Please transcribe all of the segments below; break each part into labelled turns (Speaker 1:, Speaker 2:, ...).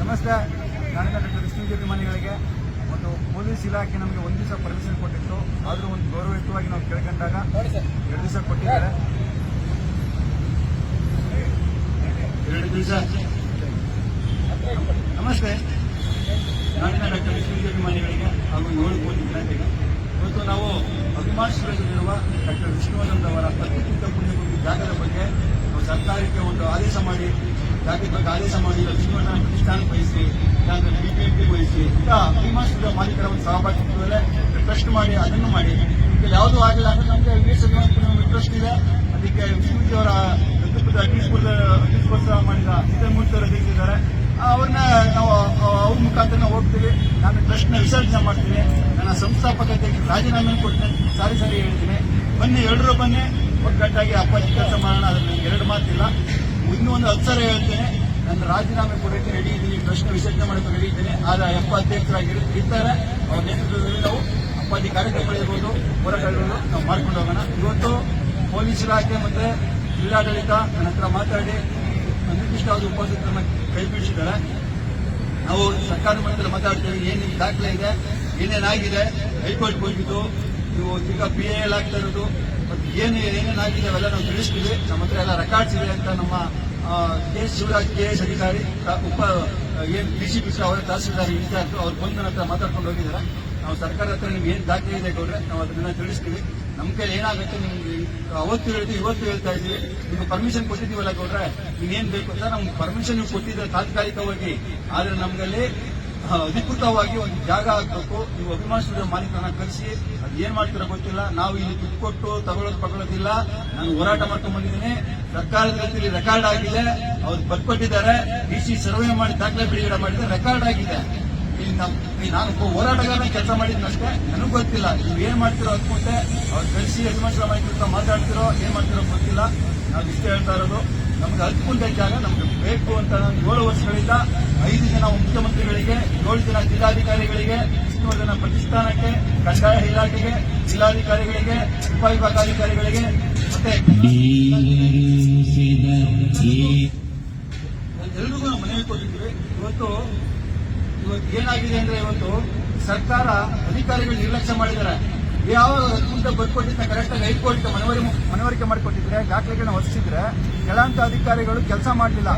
Speaker 1: ನಮಸ್ತೆ. ನಾನಿಂದ ಡಾಕ್ಟರ್ ವಿಷ್ಣು ಅಭಿಮಾನಿಗಳಿಗೆ ಮತ್ತು ಪೊಲೀಸ್ ಇಲಾಖೆ ನಮಗೆ ಒಂದು ದಿವಸ ಪರ್ಮಿಷನ್ ಕೊಟ್ಟಿತ್ತು. ಆದರೂ ಒಂದು ಗೌರವಯುತವಾಗಿ ನಾವು ಕೇಳ್ಕೊಂಡಾಗ 2 ದಿವಸ ಕೊಟ್ಟಿದ್ದಾರೆ. 2 ದಿವಸ. ನಮಸ್ತೆ. ನಾನಿಂದ ಡಾಕ್ಟರ್ ವಿಷ್ಣು ಅಭಿಮಾನಿಗಳಿಗೆ ಹಾಗೂ 7 ಕೋಟಿ ಜನತೆಗೆ ಇವತ್ತು ನಾವು ಅಭಿಮಾನಿಸುತ್ತಿರುವ ಡಾಕ್ಟರ್ ವಿಷ್ಣುವರ್ಧನ್ ಅವರ ಅತ್ಯುತ್ತ ಪುಣ್ಯಭೂಮಿ ಜಾಗದ ಬಗ್ಗೆ ನಾವು ಸರ್ಕಾರಕ್ಕೆ ಒಂದು ಆದೇಶ ಮಾಡಿ ಜಾಗದ ಬಗ್ಗೆ ಆದೇಶ ಮಾಡಿ ವಿಷ್ಣುವರ್ಧನ ಪ್ರತಿಷ್ಠಾನಕ್ಕೆ ವಹಿಸಿ ಬಿಬಿಎಂಪಿ ವಹಿಸಿ ಅಭಿಮಾನಿಸುವ ಮಾಲೀಕರ ಒಂದು ಸಹಭಾಗಿತ್ವದಲ್ಲೇ ಟ್ರಸ್ಟ್ ಮಾಡಿ ಅದನ್ನು ಮಾಡಿ ಯಾವುದೂ ಆಗಿಲ್ಲ ಅಂದ್ರೆ ನಮಗೆ ವಿವೇಕ ಟ್ರಸ್ಟ್ ಇದೆ. ಅದಕ್ಕೆ ವಿಷ್ಣುವರ್ಧನ್ ಅವರ ಅಗ್ನಿಸ್ಪರ್ಶ ಮಾಡಿದ ಸಿದ್ದಮೂರ್ತಿಯವರು ತೆಗೆದಿದ್ದಾರೆ. ಅವ್ರನ್ನ ನಾವು ಅವ್ರ ಮುಖಾಂತರ ಹೋಗ್ತೀವಿ. ನಾನು ಟ್ರಸ್ಟ್ನ ವಿಸರ್ಜನೆ ಮಾಡ್ತೀನಿ. ನನ್ನ ಸಂಸ್ಥಾಪಕತೆಗೆ ರಾಜೀನಾಮೆ ಕೊಡ್ತೇನೆ. ಸಾರಿ ಹೇಳ್ತೀನಿ. ಬನ್ನಿ, ಎಲ್ಲರೂ ಬನ್ನಿ, ಒಗ್ಗಟ್ಟಾಗಿ ಅಪ್ಪಾಜಿ ಕೆಲಸ ಮಾಡೋಣ. ಅದರಲ್ಲಿ 2 ಮಾತಿಲ್ಲ. ಇನ್ನೂ ಒಂದು 10 ಸಲ ಹೇಳ್ತೇನೆ. ನನ್ನ ರಾಜೀನಾಮೆ ಕೊಡೋಕೆ ರೆಡಿ ಇದ್ದೀನಿ. ಟ್ರಸ್ಟ್ ವಿಸರ್ಜನೆ ಮಾಡೋಕೆ ರೆಡಿ ಇದ್ದೇನೆ. ಆದರೆ ಅಧ್ಯಕ್ಷರಾಗಿ ಇರ್ತಾರೆ. ಅವ್ರ ನೇತೃತ್ವದಲ್ಲಿ ನಾವು ಅಪ್ಪಾಜಿ ಕಾರ್ಯಕ್ರಮಗಳಿರ್ಬೋದು, ಹೋರಾಟಗಳಿರ್ಬೋದು ನಾವು ಮಾಡ್ಕೊಂಡು ಹೋಗೋಣ. ಇವತ್ತು ಪೊಲೀಸ್ ಇಲಾಖೆ ಮತ್ತೆ ಜಿಲ್ಲಾಡಳಿತ ನನ್ನ ಹತ್ರ ಮಾತಾಡಿ ನಿರ್ದಿಷ್ಟವಾದ ಉಪಸ್ಥಿತರನ್ನ ಕೈ ಬಿಡಿಸಿದ್ದಾರೆ. ನಾವು ಸರ್ಕಾರದ ಮಟ್ಟದಲ್ಲಿ ಮಾತಾಡ್ತೀವಿ. ಏನೇನು ದಾಖಲೆ ಇದೆ, ಏನೇನಾಗಿದೆ, ಹೈಕೋರ್ಟ್ ಹೋಗಿದ್ದು, ನೀವು ಈಗ PIL ಆಗ್ತಾ ಇರೋದು ಮತ್ತು ಏನೇನಾಗಿದೆ ಅವೆಲ್ಲ ನಾವು ತಿಳಿಸ್ತೀವಿ. ನಮ್ಮ ಹತ್ರ ಎಲ್ಲ ರೆಕಾರ್ಡ್ಸ್ ಇದೆ ಅಂತ ನಮ್ಮ ಶಿವರಾಜ್ KS ಅಧಿಕಾರಿ DCP ಅವರ ತಹಸೀಲ್ದಾರ್ ಇನ್ಚಾರ್ಜ್ ಅವ್ರು ಬಂದು ನನ್ನ ಹತ್ರ ಮಾತಾಡ್ಕೊಂಡು ಹೋಗಿದ್ದಾರೆ. ನಾವು ಸರ್ಕಾರದ ಹತ್ರ ನಿಮ್ಗೆ ಏನು ದಾಖಲೆ ಇದೆ ಗೌಡ್ರೆ, ನಾವು ಅದನ್ನ ತಿಳಿಸ್ತೀವಿ. ನಮ್ಮ ಕೈಲಿ ಏನಾಗುತ್ತೆ ನಿಮ್ಗೆ ಅವತ್ತು ಹೇಳಿದ್ವಿ, ಇವತ್ತು ಹೇಳ್ತಾ ಇದ್ದೀವಿ. ನಿಮ್ಗೆ ಪರ್ಮಿಷನ್ ಕೊಟ್ಟಿದ್ದೀವಲ್ಲ ಗೌಡ್ರೆ, ನೀವೇನ್ ಬೇಕು ಅಂತ ನಮ್ಗೆ ಪರ್ಮಿಷನ್ ನೀವು ಕೊಟ್ಟಿದ್ರೆ ತಾತ್ಕಾಲಿಕವಾಗಿ. ಆದ್ರೆ ನಮ್ಗಲ್ಲಿ ಅಧಿಕೃತವಾಗಿ ಒಂದು ಜಾಗ ಹಾಕಬೇಕು. ನೀವು ಅಭಿಮಾನಿಸಿದ ಮಾಲೀಕರನ್ನ ಕರೆಸಿ ಅದು ಏನ್ ಮಾಡ್ತೀರೋ ಗೊತ್ತಿಲ್ಲ. ನಾವು ಇಲ್ಲಿ ದುಡ್ಡು ಕೊಟ್ಟು ತಗೊಳ್ಳೋದಿಲ್ಲ. ನಾನು ಹೋರಾಟ ಮಾಡ್ಕೊಂಡು ಬಂದಿದ್ದೀನಿ. ಸರ್ಕಾರದ ರೀತಿಯಲ್ಲಿ ರೆಕಾರ್ಡ್ ಆಗಿದೆ. ಅವ್ರು ಬರ್ಕೊಟ್ಟಿದ್ದಾರೆ. DC ಸರ್ವೆ ಮಾಡಿ ದಾಖಲೆ ಬಿಡುಗಡೆ ಮಾಡಿದ್ರೆ ರೆಕಾರ್ಡ್ ಆಗಿದೆ. ನಾನು ಹೋರಾಟಗಾರನ ಕೆಲಸ ಮಾಡಿದ್ನಷ್ಟೇ, ನನಗೂ ಗೊತ್ತಿಲ್ಲ. ನೀವು ಏನ್ ಮಾಡ್ತಿರೋ ಅನ್ಕೊಂಡೆ. ಅವ್ರು ಕಳಿಸಿ ಅಭಿಮಾನಿಸಿದ ಮಾಲೀಕರ ಮಾತಾಡ್ತಿರೋ ಏನ್ ಮಾಡ್ತಿರೋ ಗೊತ್ತಿಲ್ಲ. ನಾವು ಇಷ್ಟೇ ಹೇಳ್ತಾ ಇರೋದು, ನಮ್ಗೆ ಅಲ್ಪುಂಡ ಜಾಗ ನಮ್ಗೆ ಬೇಕು ಅಂತ ನಾನು 7 ವರ್ಷಗಳಿಂದ 5 ಜನ ಮುಖ್ಯಮಂತ್ರಿಗಳಿಗೆ, 7 ಜನ ಜಿಲ್ಲಾಧಿಕಾರಿಗಳಿಗೆ, ವಿಷ್ಣುವರ್ಧನ ಪ್ರತಿಷ್ಠಾನಕ್ಕೆ, ಕಂದಾಯ ಇಲಾಖೆಗೆ, ಜಿಲ್ಲಾಧಿಕಾರಿಗಳಿಗೆ, ಉಪವಿಭಾಗಾಧಿಕಾರಿಗಳಿಗೆ ಮತ್ತೆ ಎಲ್ರಿಗೂ ನಾವು ಮನವಿ ಕೊಟ್ಟಿದ್ದೀವಿ. ಇವತ್ತು ಏನಾಗಿದೆ ಅಂದ್ರೆ ಇವತ್ತು ಸರ್ಕಾರ ಅಧಿಕಾರಿಗಳು ನಿರ್ಲಕ್ಷ್ಯ ಮಾಡಿದ್ದಾರೆ. ಯಾವ ಮುಂದೆ ಬರ್ಕೊಟ್ಟಿದ್ದ ಕರೆಕ್ಟಾಗಿ ಹೈಕೋರ್ಟ್ ಮನವರಿಕೆ ಮಾಡಿಕೊಟ್ಟಿದ್ರೆ, ದಾಖಲೆಗಳನ್ನ ಹೊರಿಸಿದ್ರೆ ಕೆಳಹಂತ ಅಧಿಕಾರಿಗಳು ಕೆಲಸ ಮಾಡಲಿಲ್ಲ.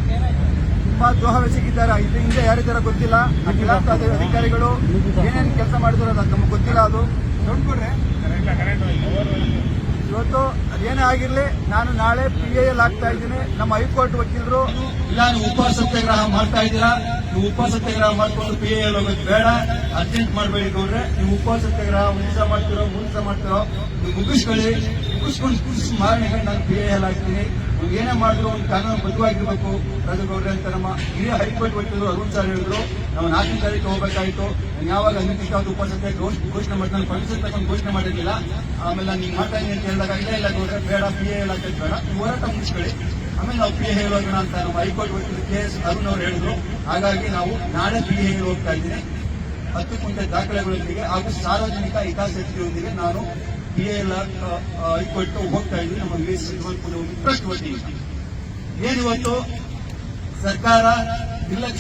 Speaker 1: ತುಂಬಾ ದ್ರೋಹವೆಸಗಿದ್ದಾರೆ. ಹಿಂದೆ ಯಾರಿದ್ದಾರ ಗೊತ್ತಿಲ್ಲ. ಆ ಕೆಳಹಂತ ಅಧಿಕಾರಿಗಳು ಏನೇನು ಕೆಲಸ ಮಾಡಿದ್ರು ಅದು ನಮ್ಗೆ ಗೊತ್ತಿಲ್ಲ. ಅದು ನೋಡ್ಕೊಡ್ರೆ ಇವತ್ತು ಅದೇನೇ ಆಗಿರ್ಲಿ, ನಾನು ನಾಳೆ PIL ಆಗ್ತಾ ಇದ್ದೀನಿ. ನಮ್ಮ ಹೈಕೋರ್ಟ್ ವಕೀಲರು ಇಲ್ಲ, ನೀವು ಉಪವಾಸ ಸತ್ಯಾಗ್ರಹ ಮಾಡ್ತಾ ಇದ್ದೀರಾ, ನೀವು ಉಪವಾಸ ಸತ್ಯಾಗ್ರಹ ಮಾಡ್ಕೊಂಡು PIL ಹೋಗೋದು ಬೇಡ, ಅರ್ಜೆಂಟ್ ಮಾಡಬೇಡಿ ಗೌಡ್ರೆ. ನೀವು ಉಪವಾಸ ಸತ್ಯಾಗ್ರಹ 1 ದಿವಸ ಮಾಡ್ತಿರೋ 3 ದಿವಸ ಮಾಡ್ತಿರೋ ನೀವು ಮುಗಿಸ್ಕೊಂಡು ಮಾರನೆಗೆ ನಾನು PIL ಆಗ್ತೀನಿ. ನೀವು ಏನೇ ಮಾಡಿದ್ರು ಒಂದು ಕಾನೂನು ಬದ್ಧವಾಗಿರ್ಬೇಕು ರಾಜಗೌಡ್ರೆ ಅಂತ ನಮ್ಮ ಹಿರಿಯ ಹೈಕೋರ್ಟ್ ವಕೀಲರು ಅರುಣ್ ಸರ್ ಹೇಳಿದ್ರು. ನಾವು 4ನೇ ತಾರೀಕು ಹೋಗಬೇಕಾಯಿತು. ನಾನು ಯಾವಾಗ ಅನಿರ್ದಿಷ್ಟವಾದ ಉಪವಾಸ ಸತ್ಯಾಗ್ರಹ ಘೋಷಣೆ ಮಾಡಿ ನಾನು ಪರ್ಮಿಷನ್ ತಗೊಂಡು ಘೋಷಣೆ ಮಾಡಿರಲಿಲ್ಲ. ಆಮೇಲೆ ನೀವು ಮಾಡ್ತಾ ಅಂತ ಹೇಳಿದಾಗ ಇಲ್ಲ ಗೌಡ್ರೆ ಬೇಡ, PIL ಆಗ್ತದೆ ಬೇಡ, ನೀವು ಹೋರಾಟ ಮುಗಿಸ್ಕೊಳ್ಳಿ, ಆಮೇಲೆ ನಾವು PIL ಹೋಗೋಣ ಅಂತ ನಮ್ಮ ಹೈಕೋರ್ಟ್ ವಕೀಲರು KS ಅರುಣ್ ಅವರು ಹೇಳಿದ್ರು. ಹಾಗಾಗಿ ನಾವು ನಾಳೆ PIL ಹೋಗ್ತಾ ಇದ್ದೀನಿ. 10 ಕ್ವಿಂಟಲ್ ದಾಖಲೆಗಳೊಂದಿಗೆ ಹಾಗೂ ಸಾರ್ವಜನಿಕ ಹಿತಾಸಕ್ತಿಯೊಂದಿಗೆ ನಾನು PIL ಹೈಕೋರ್ಟ್ ಹೋಗ್ತಾ ಇದ್ದೀನಿ. ನಮ್ಮ ಟ್ರಸ್ಟ್ ವತಿಯಿಂದ ಏನಿವತ್ತು ಸರ್ಕಾರ ನಿರ್ಲಕ್ಷ್ಯ